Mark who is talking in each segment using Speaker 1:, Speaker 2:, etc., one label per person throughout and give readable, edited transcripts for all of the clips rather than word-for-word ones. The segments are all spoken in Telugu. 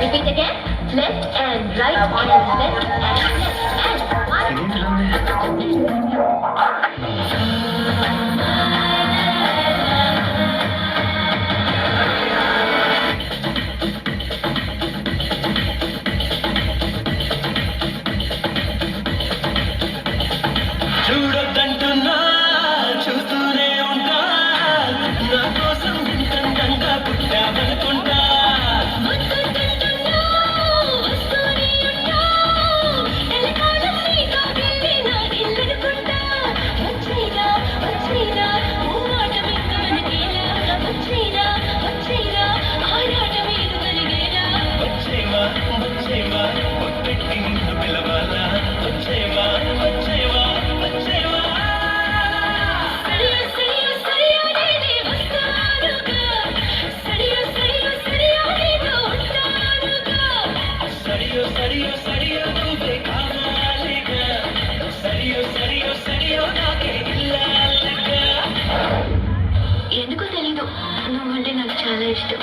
Speaker 1: Repeat again. Left and right and left and
Speaker 2: చూడొద్దంటున్నా చూస్తూనే ఉంటా నా కోసం ఇంతంగా పుట్టావనుకుంటా వచ్చేవా వచ్చేవా ఒట్టెట్టి నిన్ను పిలవాలా వచ్చేవా వచ్చేవా వచ్చేవా సరియో సరియో సరియో నువ్వే కావాలిగా సరియో సరియో సరియో నాకే ఇల్లాలిగా
Speaker 1: ఎందుకో తెలీదు నువ్వంటే నాకు చాలా ఇష్టం.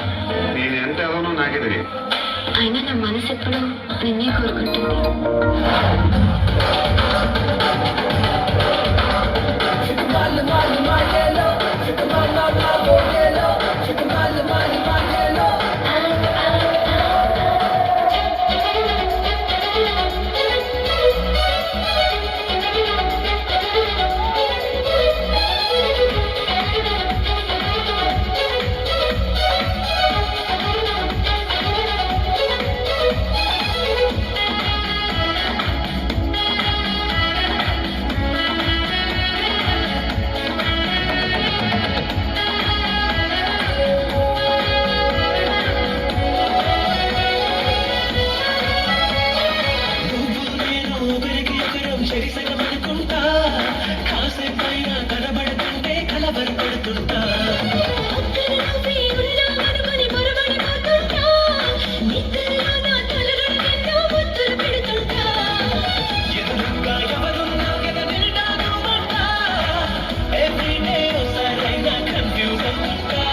Speaker 3: నేను ఎంత ఎవరో నాకే తెలియదు.
Speaker 1: అయినా నా మనసు ఎప్పుడు నిన్నే కోరుకుంటుంది.
Speaker 2: చెరిసగమనుకుంటా కాసేపైనా కనబడుతుంటే కలవరపడుతుంటా ఎదురుగా ఎవరున్నా ఎగనిల్లాను అంటా ఎవ్రీడే సరైన కన్ఫ్యూజన్ అంటా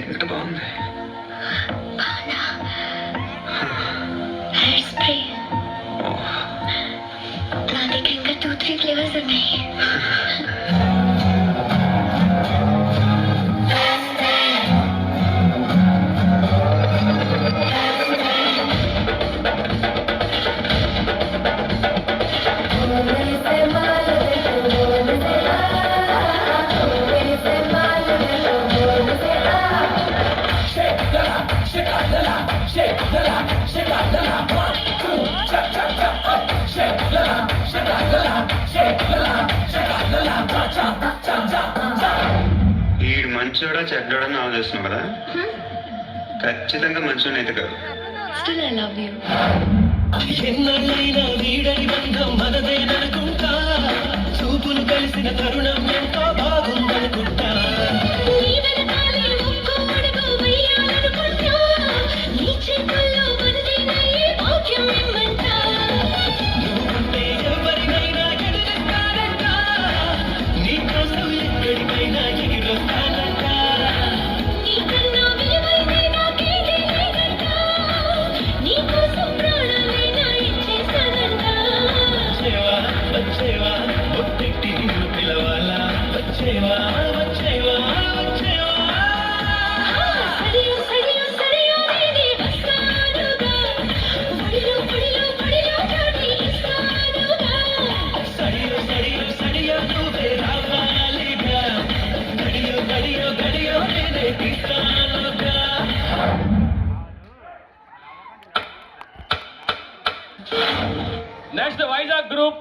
Speaker 3: ఎంత బాగుంది.
Speaker 1: హెయిర్ స్ప్రే నా దగ్గర ఇంకా 2-3 ఫ్లేవర్స్ ఉన్నాయి.
Speaker 3: ఈడు మంచోడా చెడ్డోడని ఆలోచిస్తున్నావు కదా. ఖచ్చితంగా మంచోని అయితే కాదు.
Speaker 1: Still I love you.
Speaker 2: ఎన్నడైనా వీడని బంధం మనదేననుకుంటా చూపులు కలిసిన తరుణం ఎంతో బాగుందనుకుంటా నువ్వుంటే ఎవరినైనా ఎదురిస్తానంట నీకోసం ఎక్కడికైనా ఎగిరొస్తానంట వచ్చేవా వచ్చేవా ఒట్టెట్టి నిన్ను పిలవాలా వచ్చేవా వచ్చేవా వచ్చేవా సడియో సడియో సడియో నువ్వే రావాలిగా గడియో గడియో గడియో నేనే తీస్తానుగా
Speaker 4: Next, the Vizag group.